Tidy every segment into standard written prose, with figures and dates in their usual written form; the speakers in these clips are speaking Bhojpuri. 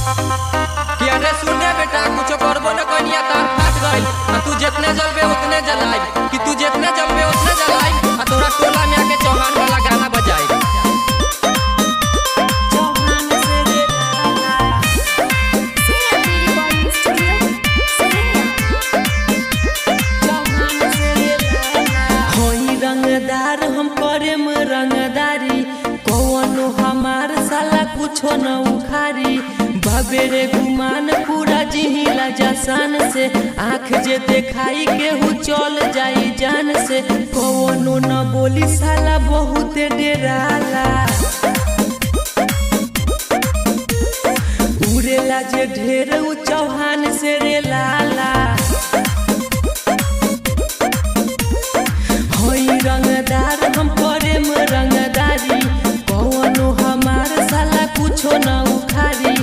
कि अरे सुने बेटा कुछ करबो न कनिया तार फाट गइल तू जितने जलबे उतने जलाई कि तू जितने जलबे उतने जलाई तोरा टोला में आके चौहान वाला गाना बजाई। रंगदार हम करेम रंगदारी कौनो हमार साला कुछो न उखारी बाबेरे गुमान पूरा जिहिला जसान से आँख जे देखाई केहू चल जाई जान से कौनो न बोली साला बहुत डेराला उड़ेला जे ढेर उ चौहान से रे लाला रंगदार हम करेम रंगदारी कौनो हमार साला कुछो न उखारी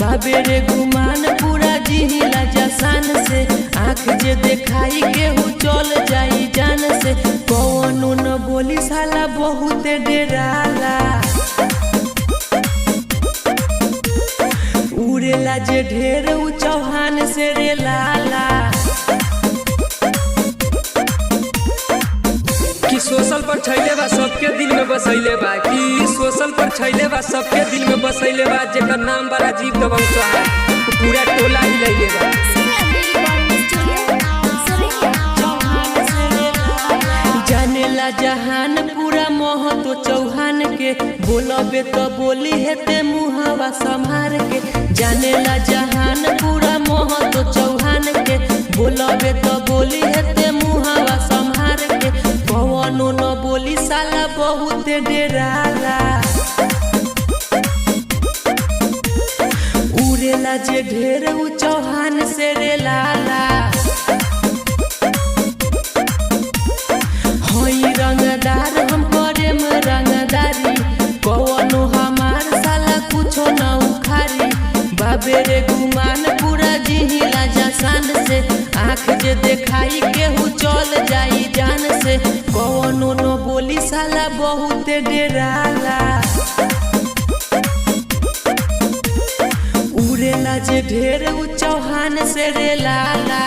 बाबेरे गुमान पूरा जिहिला जसान से आँख जे देखाई केहू चल जाई जान से कौनो न बोली साला बहुत डेराला उड़ेला जे ढेर उ चौहान से रे लाला। सोशल पर छैले बा सबके दिल में बसैले बा कि सोशल पर छैले बा सबके दिल में बसैले बा जेकर नाम बड़ा अजीब दबंग चौहान पूरा टोला ही लइले बा। जानेला जहान पूरा मोह तो चौहान के बोलबे तो बोली हेते मुहावा संभार के जानेला जहान पूरा मोह तो चौहान के बोलबे तो बोली हेते मुहावा संभार के कौनो न बोली साला बहुत डेराला उड़ेला जे ढेर उ चौहान से रे लाला होई रंगदार हम करेम रंगदारी कौनो हमार साला कुछो न उखारी बाबेरे गुमान पूरा जिहिला जसान से आँख जे देखाई केहू चल जाई जान से कौनो न बोली साला बहुत डेराला उड़ेला जे ढेर उ चौहान से रे लाला।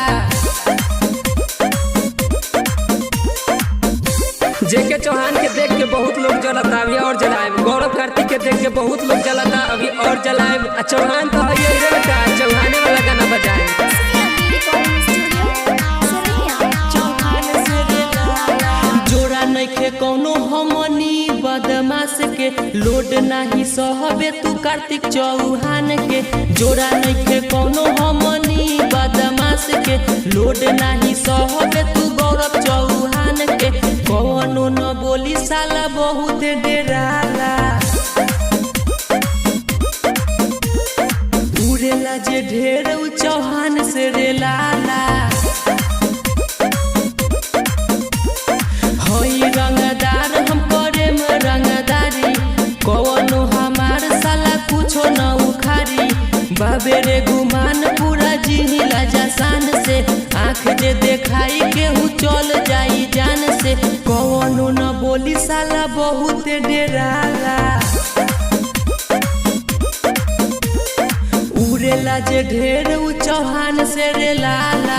जेके चौहान के देख के बहुत लोग जलता अभी और जलाए गौरव कार्तिक के देख के बहुत लोग जलता अभी और जलाए चौहान तो है रे बेटा चौहाने वाला गाना बजाए। जोड़ा नइखे कौनो हमनी बदमाश के लोड नाही सहबे तू कार्तिक चौहान के जोड़ा नइखे कौनो हमनी बदमाश के लोड नाही सहबे तू गौरव चौहान के कौनो न बोली साला बहुत डेराला उड़ेला जे ढेर उ चौहान से रे लाला होई रंगदार हम करेम रंगदारी कौनो हमार साला कुछो न उखारी बाबेरे गुमान पूरा जिहिला जसान से आँख जे देखाई केहू चल जाई जान से कौनो न बोली साला बहुत डेराला उड़ेला जे ढेर उ चौहान से रे लाला।